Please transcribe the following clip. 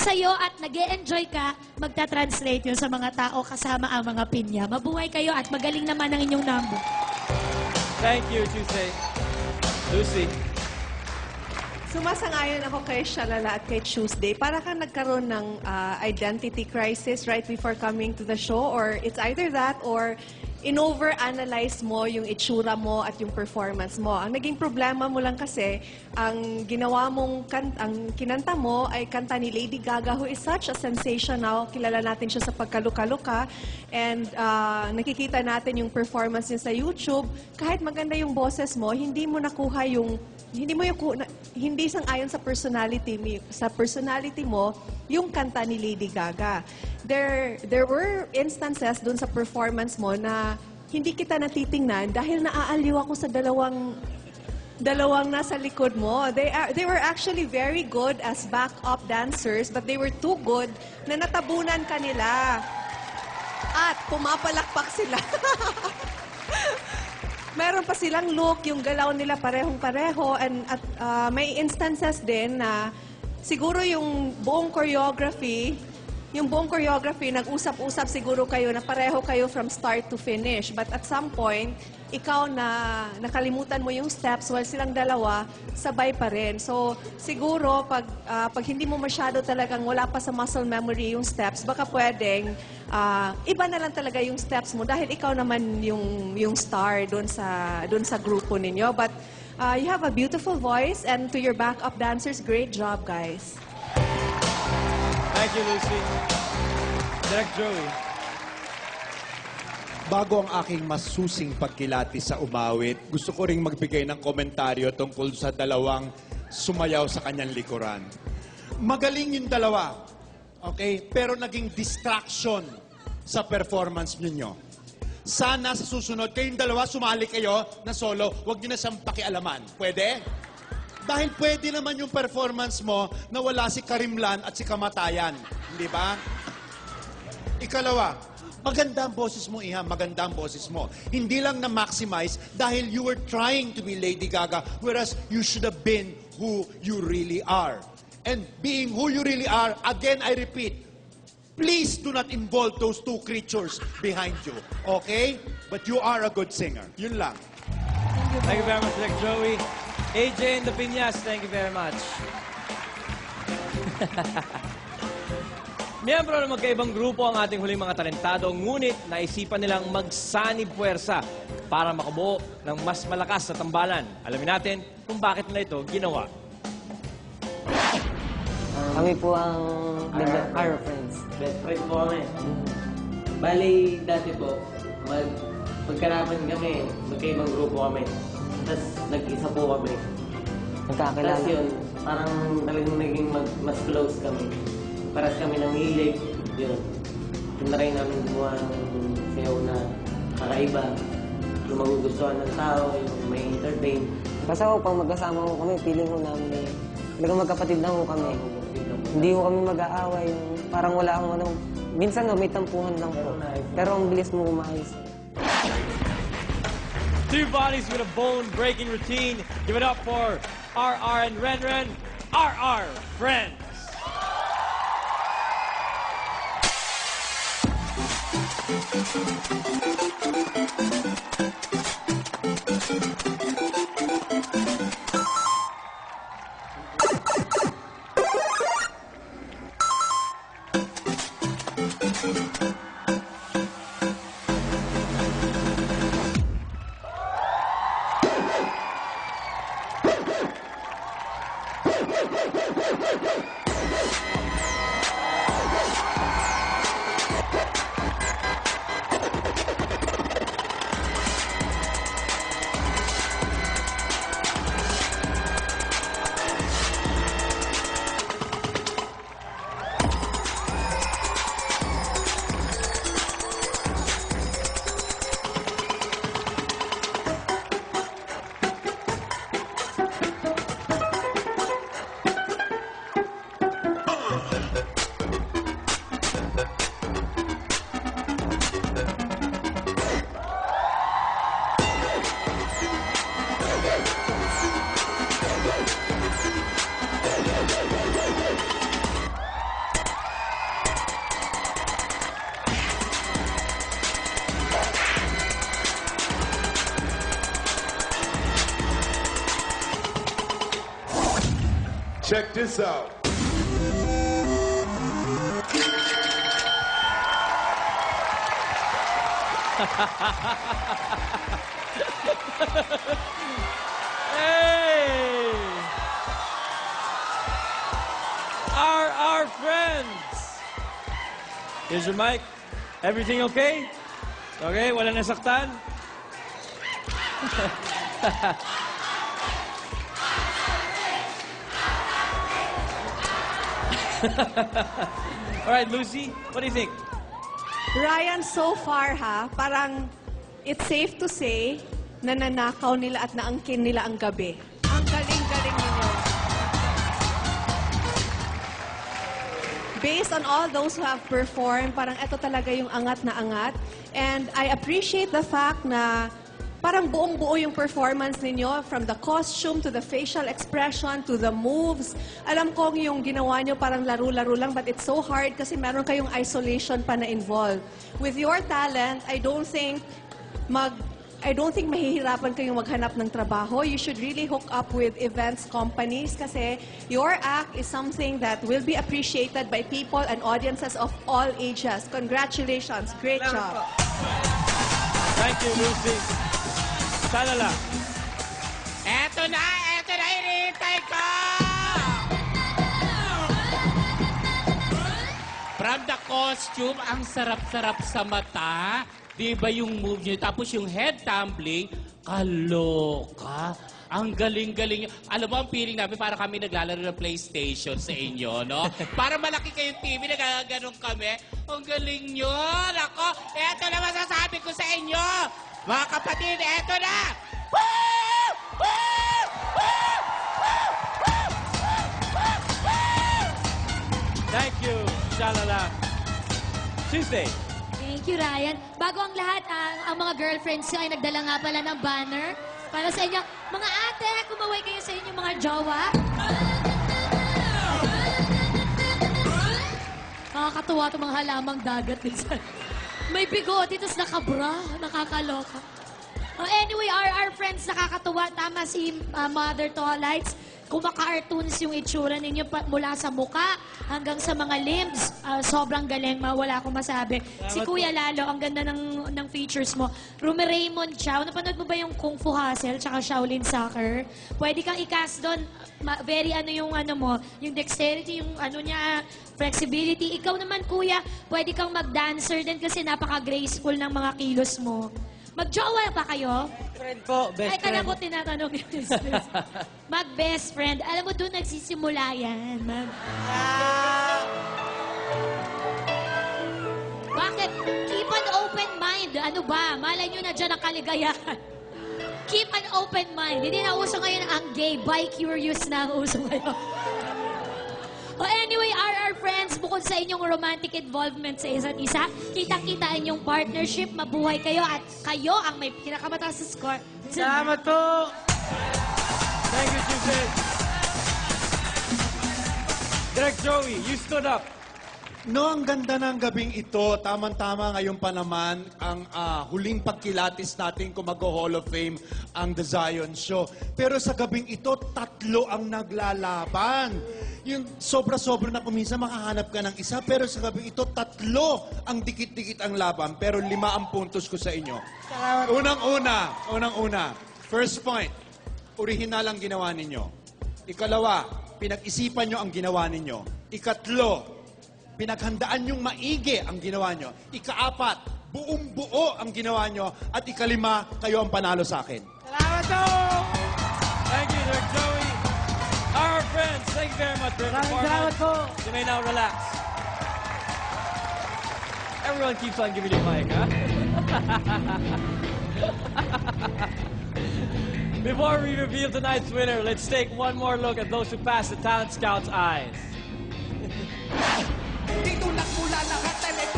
sa'yo at nag-e-enjoy ka, magta-translate yun sa mga tao kasama ang mga pinya. Mabuhay kayo at magaling naman ang inyong number. Thank you, Tuesday. Lucy. Sumasang-ayon ako kay Shalala at kay Tuesday. Para kang nagkaroon ng identity crisis right before coming to the show, or it's either that or in-over-analyze mo yung itsura mo at yung performance mo. Ang naging problema mo lang kasi, ang ginawa mong ang kinanta mo ay kanta ni Lady Gaga, who is such a sensation now. Kilala natin siya sa pagkaluka-luka. And nakikita natin yung performance niya sa YouTube. Kahit maganda yung boses mo, hindi mo nakuha yung hindi sang-ayon sa personality mo yung kanta ni Lady Gaga. There were instances dun sa performance mo na hindi kita natitingnan dahil naaaliw ako sa dalawang nasa likod mo. They were actually very good as backup dancers, but they were too good na natabunan ka nila. At pumapalakpak sila. Meron pa silang look, yung galaw nila parehong-pareho, at may instances din na siguro yung buong choreography, nag-usap-usap siguro kayo na pareho kayo from start to finish. But at some point, ikaw na nakalimutan mo yung steps while silang dalawa, sabay pa rin. So siguro, pag hindi mo masyado talagang wala pa sa muscle memory yung steps, baka pwedeng iba na lang talaga yung steps mo dahil ikaw naman yung star doon sa grupo ninyo. But you have a beautiful voice, and to your backup dancers, great job, guys. Thank you, Lucy. Direct Joey. Bago ang aking masusing pagkilati sa umawit, gusto ko ring magbigay ng komentaryo tungkol sa dalawang sumayaw sa kanyang likuran. Magaling yung dalawa, okay? Pero naging distraction sa performance ninyo. Sana sa susunod, kayong dalawa, sumali kayo na solo, huwag nyo na siyang pakialaman. Pwede? Dahil pwede naman yung performance mo na wala si Karimlan at si Kamatayan. Hindi ba? Ikalawa, maganda ang boses mo, Iha. Maganda ang boses mo. Hindi lang na-maximize dahil you were trying to be Lady Gaga, whereas you should have been who you really are. And being who you really are, again, I repeat, please do not involve those two creatures behind you. Okay? But you are a good singer. Yun lang. Thank you very much, Direct Joey. AJ and the Piñas, thank you very much. Miyembro ng magkaibang grupo ang ating huling mga talentado, ngunit naisipan nilang magsanib puwersa para makabuo ng mas malakas na tambalan. Alamin natin kung bakit nila ito ginawa. Kami po ang our friends. Best friend po kami. Bali, dati po, magkaraman kami, magkaibang grupo kami. Tapos nag-isa po kami. Nagkakilala. Tapos yun, parang talagang naging mas close kami. Paras kami ng hilig. Yun. Tinry namin gumawa ng sayaw na kakaiba. Yung magugustuhan ng tao, yung may entertain. Basta po, pag magkasama ko kami, feeling ko namin talagang magkapatid na ho kami. Hindi ho kami mag-aaway. Parang wala akong ano. Minsan may tampuhan lang po. Pero ang bilis mo umayos. Two bodies with a bone-breaking routine. Give it up for RR and Renren. RR Friends. Check this out. Hey! Our friends! Here's your mic. Everything okay? Okay, wala nasaktan? All right, Lucy, what do you think? Ryan, so far parang it's safe to say na nanakaw nila at naangkin nila ang gabi. Ang galing-galing ninyo. Based on all those who have performed, parang ito talaga yung angat na angat. And I appreciate the fact na parang buong-buo yung performance ninyo, from the costume to the facial expression to the moves. Alam kong yung ginawa nyo parang laro-laro lang, but it's so hard kasi meron kayong isolation pa na involved. With your talent, I don't think mahihirapan kayong maghanap ng trabaho. You should really hook up with events companies kasi your act is something that will be appreciated by people and audiences of all ages. Congratulations. Great job. Thank you, Lucy. Sana lang. Eto na, hinihintay ko! From the costume, ang sarap-sarap sa mata. Di ba yung move niyo? Tapos yung head tumbling, kaloka. Ang galing-galing. Alam mo, ang feeling namin, para kami naglalaro ng PlayStation sa inyo, no? Para malaki kayong TV, nagaganon kami. Ang galing nyo. Nako, eto na masasabi ko sa inyo. Mga kapatid, eto na! Woo! Woo! Woo! Thank you, Shalala. Tuesday. Thank you, Ryan. Bago ang lahat, ang mga girlfriends nyo ay nagdala nga pala ng banner para sa inyo. Mga ate, kumaway kayo sa inyong mga jowa. Nakakatuwa itong mga halamang dagat. May bigote, tapos nakabra. Nakakaloka. Anyway, our friends, nakakatuwa. Tama si Mother Tolites. Kumaka-cartoons yung itsura ninyo mula sa muka hanggang sa mga limbs. Sobrang galing, wala akong masabi. Si Kuya Lalo, ang ganda ng features mo. Rumi Raymond Chow, napanood mo ba yung Kung Fu Hustle tsaka Shaolin Soccer? Pwede kang i-cast doon. Very yung dexterity, yung niya, flexibility. Ikaw naman, Kuya, pwede kang mag-dancer din kasi napaka-graceful ng mga kilos mo. Mag-jowa ba kayo? Friend po, best Ay, kaya friend. ko tinatanong yung business. Mag-best friend. Alam mo, doon nagsisimula yan. Bakit? Keep an open mind. Ano ba? Malay nyo na dyan ang kaligayahan. Keep an open mind. Hindi na uso ngayon ang gay. Bi-curious na ang uso ngayon. Anyway, our friends, bukod sa inyong romantic involvement sa isa't isa, kitang-kita inyong partnership, mabuhay kayo at kayo ang may pinakamataas na score. Salamat po! Thank you, Tuesday. Direk Joey, you stood up. No, ang ganda ng gabing ito. Tamang-tama ngayon pa naman ang huling pagkilatis natin kung mag-Hall of Fame ang The Zion Show. Pero sa gabing ito, 3 ang naglalaban. Yung sobra-sobra na kuminsan makahanap ka ng isa, pero sa gabing ito, 3 ang dikit-dikit ang laban. Pero 5 ang puntos ko sa inyo. Unang-una, first point, orihinal ang ginawa ninyo. Ikalawa, pinag-isipan nyo ang ginawa ninyo. Ikatlo, pinaghandaan yung maigi ang ginawa nyo. Ika-4, buong-buo ang ginawa nyo. At ika-5, kayo ang panalo sa akin. Salamat po! Thank you, Direk Joey. Our friends, thank you very much for your performance. You may now relax. Everyone keeps on giving you a mic, huh? Before we reveal tonight's winner, let's take one more look at those who passed the Talent Scout's eyes. Dito nagmula lahat ng